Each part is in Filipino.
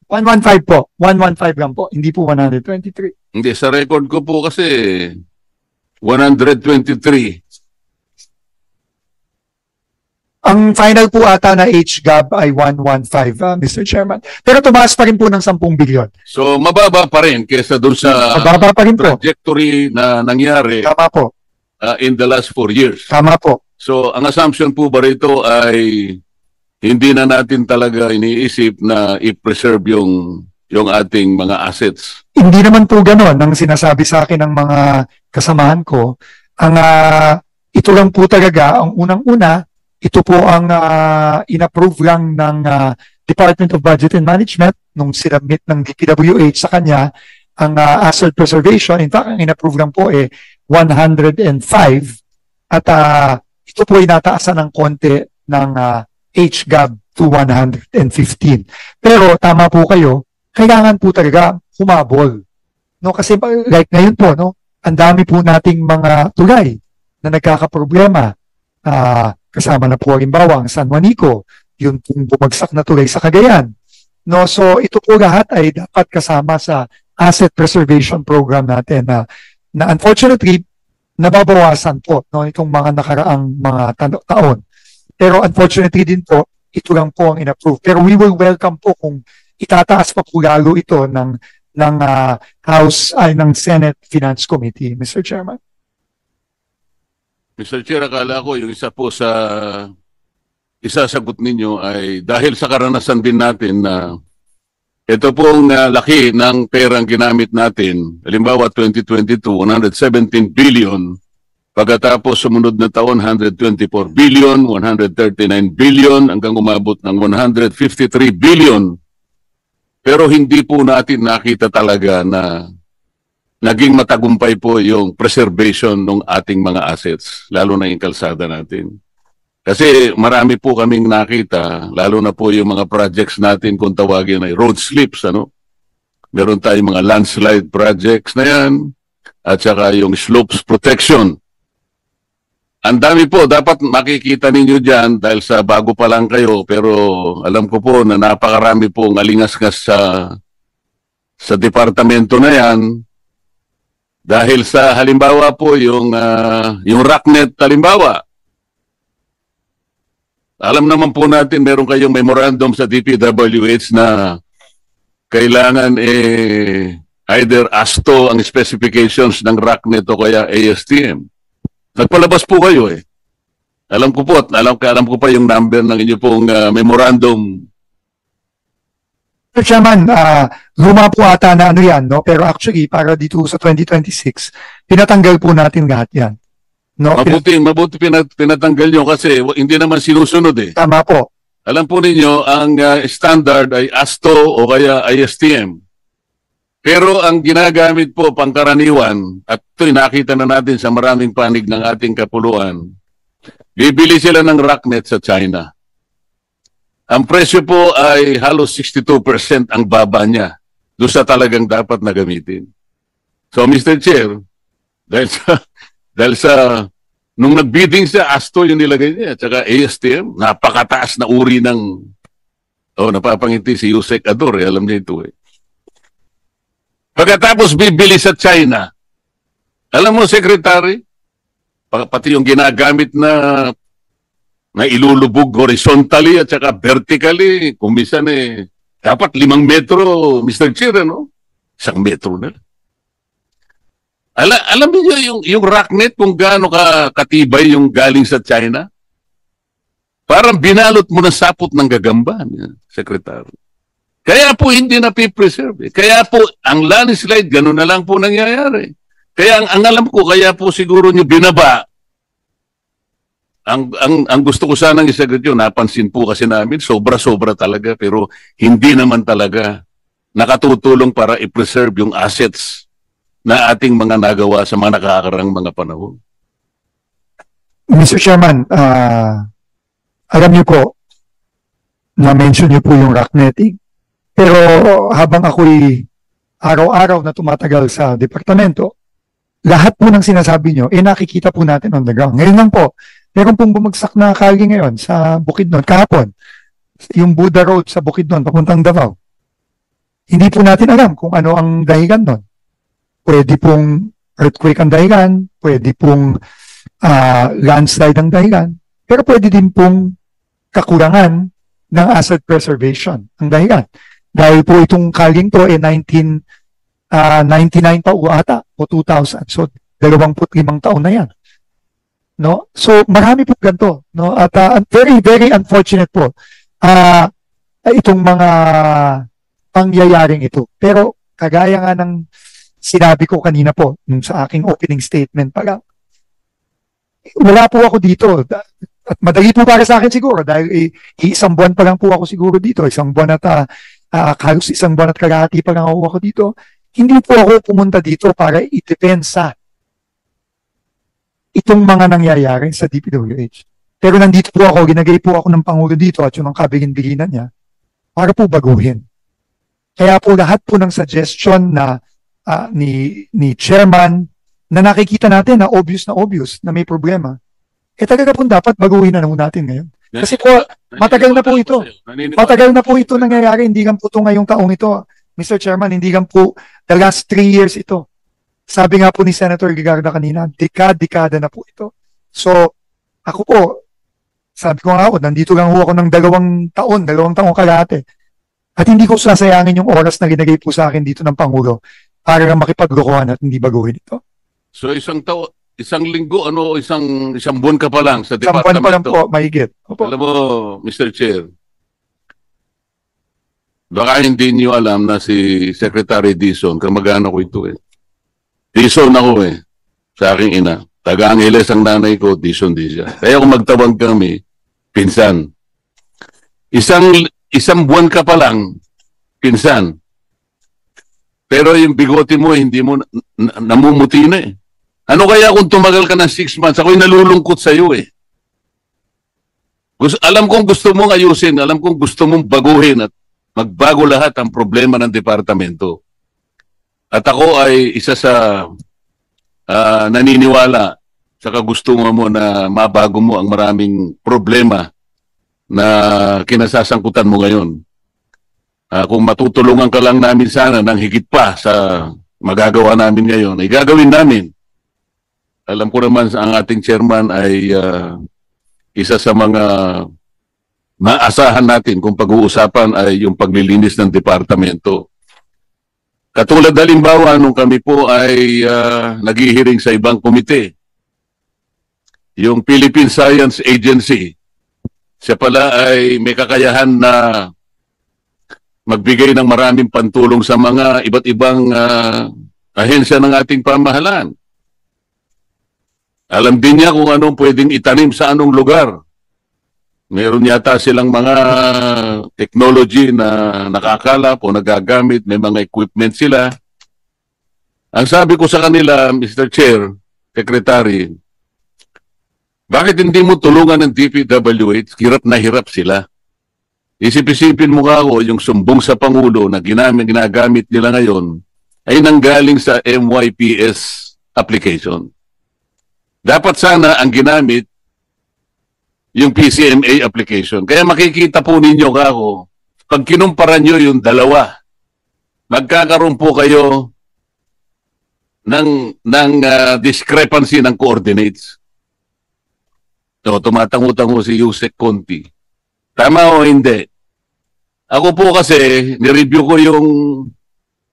115 po. 115 lang po. Hindi po 123. Hindi, sa record ko po kasi 123. Ang final po ata na HGAB ay 115, Mr. Chairman. Pero tumaas pa rin po ng 10 bilyon. So, mababa pa rin kesa doon sa mababa pa rin po. Trajectory na nangyari po. In the last 4 years. Tama po. So, ang assumption po ba rito ay hindi na natin talaga iniisip na i-preserve yung ating mga assets? Hindi naman po gano'n ang sinasabi sa akin ng mga kasamahan ko. Ito lang po talaga, ang unang-una, ito po ang in-approve lang ng Department of Budget and Management nung sinabmit ng DPWH sa kanya ang asset preservation. In fact, ang in-approve lang po 105 at ito po ay nataasan ng konti ng HGAB to 115. Pero tama po kayo, kailangan po talaga humabol. No, kasi like ngayon po, no, ang dami po nating mga tulay na nagkakaproblema. Kasama na po halimbawa ang San Juanico, yung bumagsak na tulay sa Cagayan. No, so ito po lahat ay dapat kasama sa asset preservation program natin na unfortunately nababawasan po no itong mga nakaraang mga taon. Pero unfortunately din po, ito lang po ang in-approve. Pero we will welcome po kung itataas pa po lalo ito ng House ay ng Senate Finance Committee, Mr. Chairman. Mr. Chair, akala ko yung isa po sa isasagot ninyo ay dahil sa karanasan din natin na ito pong laki ng perang ginamit natin. Halimbawa 2022, 117 billion. Pagkatapos sumunod na taon, 124 billion, 139 billion, hanggang umabot ng 153 billion. Pero hindi po natin nakita talaga na naging matagumpay po yung preservation ng ating mga assets, lalo na yung kalsada natin. Kasi marami po kaming nakita, lalo na po yung mga projects natin kung tawagin ay road slips, ano? Meron tayong mga landslide projects na yan, at saka yung slopes protection. Ang dami po, dapat makikita ninyo dyan dahil sa bago pa lang kayo, pero alam ko po na napakarami po ngalingas-ngas sa departamento na yan. Dahil sa halimbawa po yung rocknet halimbawa. Alam naman po natin meron kayong memorandum sa DPWH na kailangan either ASTO ang specifications ng rocknet o kaya ASTM. Nagpalabas po kayo Alam ko po, alam ko pa yung number ng inyo pong memorandum. Mr. Chairman, luma po ata na ano yan, no? Pero actually, para dito sa 2026, pinatanggal po natin lahat yan. No? Mabuti pinatanggal nyo kasi hindi naman sinusunod Tama po. Alam po ninyo, ang standard ay ASTO o kaya ISTM. Pero ang ginagamit po pangkaraniwan, at ito'y nakita na natin sa maraming panig ng ating kapuluan, bibili sila ng rocknet sa China. Ang presyo po ay halos 62% ang baba niya doon sa talagang dapat na gamitin. So Mr. Chair, dahil sa nung nagbidding siya, ASTO yung nilagay niya, at saka ASTM, napakataas na uri ng napapangiti si Yusek Ador, alam niya ito Pagkatapos bibili sa China, alam mo, Secretary, pati yung ginagamit na ilulubog horizontally at saka vertically, kumisan dapat 5 metro, Mr. Chair, 1 metro na. Alam niyo yung rocknet kung gaano katibay yung galing sa China? Parang binalot mo na sapot ng gagamba, Secretary. Kaya po hindi na preserve. Kaya po ang landslide, gano'n na lang po nangyayari. Kaya ang alam ko, kaya po siguro nyo binaba. Ang gusto ko sanang isagot yun, napansin po kasi namin, sobra-sobra talaga, pero hindi naman talaga nakatutulong para i-preserve yung assets na ating mga nagawa sa mga nakakarang mga panahon. Mr. Chairman, alam niyo po, na-mention niyo po yung rocknetting, pero habang ako'y araw-araw na tumatagal sa departamento, lahat po ng sinasabi niyo, nakikita po natin on the ground. Ngayon lang po, meron pong bumagsak na kalye ngayon sa Bukidnon, kahapon, yung Buda Road sa Bukidnon, papuntang Davao. Hindi po natin alam kung ano ang dahilan nun. Pwede pong earthquake ang dahilan, pwede pong landslide ang dahilan, pero pwede din pong kakulangan ng asset preservation ang dahilan. Dahil po itong kaling to 1999 pa ata o 2000. So 25 taon na yan. No? So marami po ganito, no? At very very unfortunate po itong mga pangyayaring ito. Pero kagaya nga ng sinabi ko kanina po nung sa aking opening statement pala, wala po ako dito. At madali po para sa akin siguro dahil isang buwan pa lang po ako siguro dito. Isang buwan at halos isang buwan at kalahati pa lang ako dito. Hindi po ako pumunta dito para i-depensa itong mga nangyayari sa DPWH. Pero nandito po ako, ginagay po ako ng Pangulo dito at yun ang kabilin-bilinan niya para po baguhin. Kaya po lahat po ng suggestion na ni Chairman na nakikita natin na obvious na may problema, talaga po dapat baguhin na natin ngayon. Kasi po, matagal na po ito. Matagal na po ito nangyayari, hindi lang po ito ngayong taong ito. Mr. Chairman, hindi lang po the last 3 years ito. Sabi nga po ni Senator Ligarda kanina, dekada na po ito. So, ako po, sabi ko nga ako, nandito lang ako ng 2 taong kalahati. At hindi ko sasayangin yung oras na ginagay po sa akin dito ng Pangulo para makipaglokohan at hindi baguhin ito. So isang linggo, isang buwan ka pa lang sa departamento? Isang buwan pa lang po, mahigit. Opo. Alam mo, Mr. Chair, baka hindi niyo alam na si Secretary Dizon, kamag-anak ko ito eh. Dizon ako eh, sa aking ina. Taga-Angeles ang nanay ko, Dizon din siya. Kaya kung magtawag kami, pinsan. Isang buwan ka pa lang, pinsan. Pero yung bigote mo, hindi mo namumuti na eh. Ano kaya kung tumagal ka ng 6 months? Ako'y nalulungkot sa iyo eh. Alam kong gusto mong ayusin, alam kong gusto mong baguhin at magbago lahat ang problema ng departamento. At ako ay isa sa naniniwala sa kagustuhan mo na mabago mo ang maraming problema na kinasasangkutan mo ngayon. Kung matutulungan ka lang namin sana ng higit pa sa magagawa namin ngayon, ay gagawin namin. Alam ko naman ang ating chairman ay isa sa mga maasahan natin kung pag-uusapan ay yung paglilinis ng departamento. Katulad halimbawa nung kami po ay naghihiring sa ibang komite, yung Philippine Science Agency, siya pala ay may kakayahan na magbigay ng maraming pantulong sa mga iba't ibang ahensya ng ating pamahalaan. Alam din niya kung anong pwedeng itanim sa anong lugar. Meron yata silang mga technology na nakakalap o nagagamit, may mga equipment sila. Ang sabi ko sa kanila, Mr. Chair, Secretary, bakit hindi mo tulungan ng DPWH? Hirap na hirap sila. Isip-isipin mo nga ako, yung sumbong sa Pangulo na ginagamit nila ngayon ay nanggaling sa MYPS application. Dapat sana ang ginamit yung PCMA application. Kaya makikita po ninyo kako, pag kinumpara nyo yung dalawa, magkakaroon po kayo ng discrepancy ng coordinates. So, tumatango-tango si Yusek Conti. Tama o hindi? Ako po kasi, nireview ko yung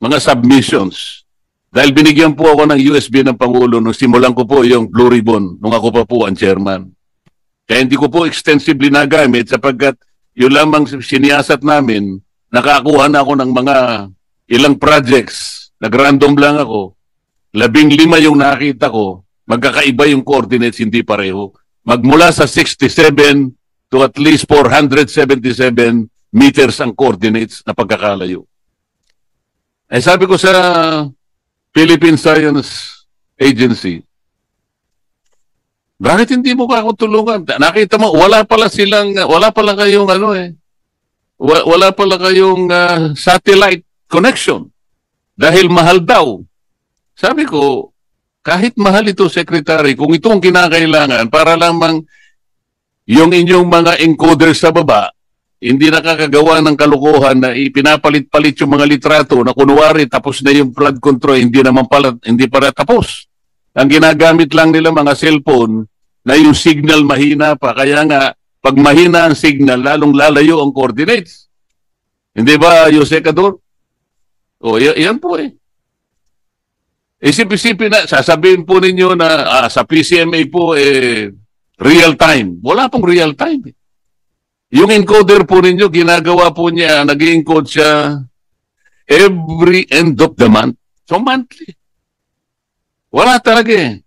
mga submissions. Dahil binigyan po ako ng USB ng Pangulo nung simulan ko po yung Blue Ribbon nung ako pa po ang chairman. Kaya hindi ko po extensively nagamit sapagkat yun lamang siniyasat namin, nakakuha na ako ng mga ilang projects, nag-random lang ako, 15 yung nakita ko, magkakaiba yung coordinates, hindi pareho. Magmula sa 67 to at least 477 meters ang coordinates na pagkakalayo. Eh sabi ko sa Philippine Science Agency, bakit hindi mo ka ako tulungan? Nakita mo, wala pala kayong wala pala kayong satellite connection dahil mahal daw. Sabi ko, kahit mahal ito, Secretary, kung ito ang kinakailangan para lamang yung inyong mga encoders sa baba hindi nakakagawa ng kalokohan na ipinapalit-palit yung mga litrato na kunwari tapos na yung flood control, hindi naman pala, hindi para tapos. Ang ginagamit lang nila mga cellphone na yung signal mahina pa. Kaya nga, pag mahina ang signal, lalong lalayo ang coordinates. Hindi ba, Jose Cador? O, yan po eh. Isip-isipin na, sasabihin po ninyo na sa PCMA po, real time. Wala pong real time. Yung encoder po ninyo, ginagawa po niya, nag-encode siya every end of the month. So, monthly. Wala talaga eh.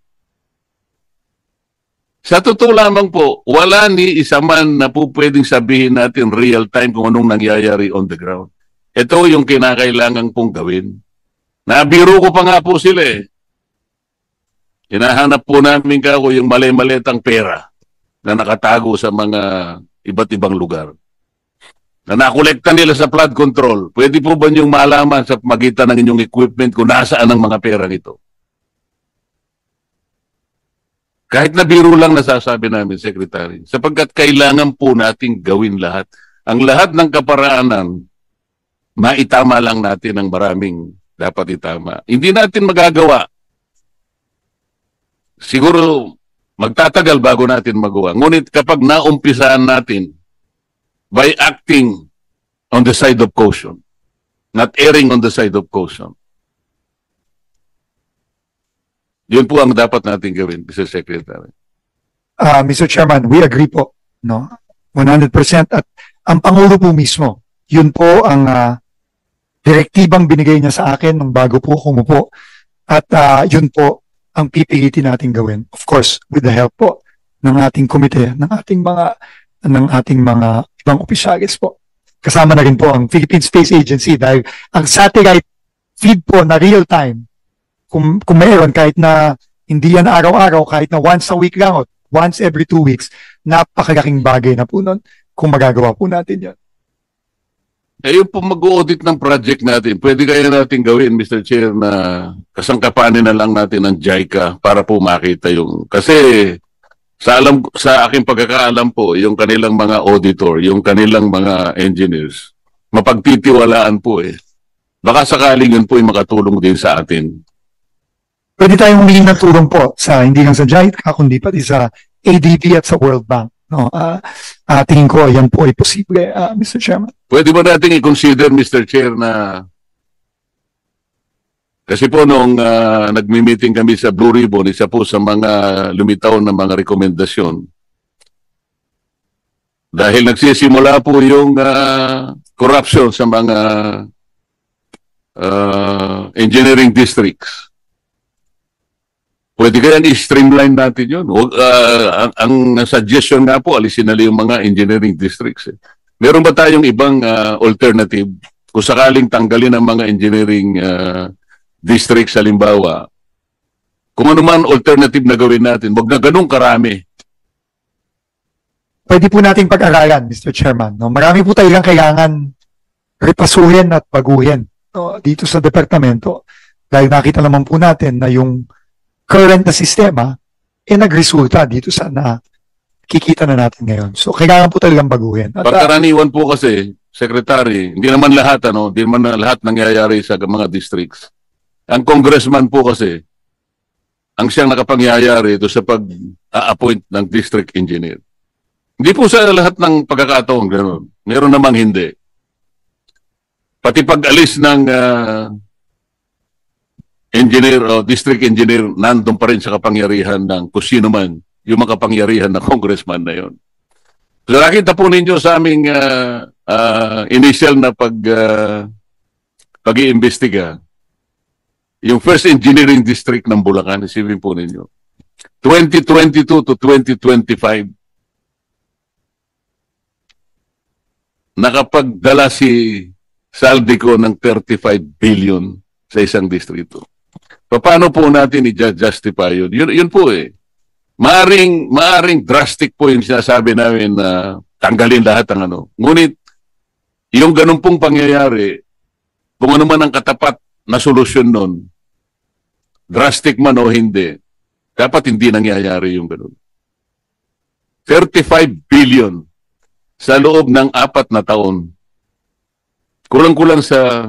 Sa totoo lamang po, wala ni isa man na po pwedeng sabihin natin real time kung anong nangyayari on the ground. Ito yung kinakailangan pong gawin. Nabiro ko pa nga po sila eh. Hinahanap po namin kako yung mali-malitang pera na nakatago sa mga iba't ibang lugar. Na nakolekta nila sa flood control. Pwede po ba niyong malaman sa magitan ng inyong equipment kung nasaan ang mga pera nito? Kahit na biro lang nasasabi namin, Secretary, sapagkat kailangan po nating gawin lahat. Ang lahat ng kaparaanan, maitama lang natin ang maraming dapat itama. Hindi natin magagawa. Siguro magtatagal bago natin magawa. Ngunit kapag naumpisaan natin by acting on the side of caution, not erring on the side of caution, yun po ang dapat natin gawin, Mr. Secretary. Mr. Chairman, we agree po, no? 100%. At ang Pangulo po mismo, yun po ang direktibang binigay niya sa akin nung bago po kumupo. At yun po ang pipilitin natin gawin. Of course, with the help po ng ating komite, ng ating mga ibang opisyalis po. Kasama na rin po ang Philippine Space Agency dahil ang satellite feed po na real time, kung mayroon, kahit na hindi yan araw-araw, kahit na once a week lang o once every 2 weeks, napakalaking bagay na po nun kung magagawa po natin yan. Yung po mag-audit ng project natin, pwede kaya natin gawin, Mr. Chair, na kasangkapanin na lang natin ng JICA para po makita yung... Kasi sa aking pagkakaalam po, yung kanilang mga auditor, yung kanilang mga engineers, mapagtitiwalaan po eh. Baka sakaling yun po yung makatulong din sa atin. Pwede tayong humingi ng tulong po sa hindi lang sa JICA, kundi pati sa ADB at sa World Bank. No, tingin ko yan po ay posible, Mr. Chairman. Pwede ba natin i-consider, Mr. Chair, na kasi po nung nagmi-meeting kami sa Blue Ribbon, isa po sa mga lumitaw na mga rekomendasyon. Dahil nagsisimula po yung corruption sa mga engineering districts. Pwede kaya i-streamline natin yun. Ang suggestion nga po, alisin na yung mga engineering districts. Meron ba tayong ibang alternative? Kung sakaling tanggalin ang mga engineering districts, halimbawa, kung ano man alternative na gawin natin, wag na ganun karami. Pwede po nating pag-aralan, Mr. Chairman. No? Marami po tayong kailangan repasuhin at baguhin, no? Dito sa departamento. Dahil nakita naman po natin na yung current na sistema nagresulta dito sa nakikita na natin ngayon. So, kailangan po talagang baguhin. Pagkaraniwan po kasi, Secretary, hindi naman lahat, hindi naman lahat nangyayari sa mga districts. Ang congressman po kasi, ang siyang nakapangyayari ito sa pag-appoint ng district engineer. Hindi po sa lahat ng pagkakataon gano'n. Meron namang hindi. Pati pag-alis ng engineer o district engineer, nandun pa rin sa kapangyarihan ng kung sino man yung makapangyarihan ng congressman na yon. So nakita po ninyo sa aming initial na pag-iimbestiga, yung first engineering district ng Bulacan, isipin po ninyo, 2022 to 2025, nakapagdala si Saldico ng 35 billion sa isang distrito. Paano po natin i-justify yun? Yun po eh. Maaring drastic po yung sinasabi namin na tanggalin lahat ng ano. Ngunit, yung ganun pong pangyayari, kung ano man ang katapat na solusyon nun, drastic man o hindi, dapat hindi nangyayari yung ganun. 35 billion sa loob ng 4 na taon. Kulang-kulang sa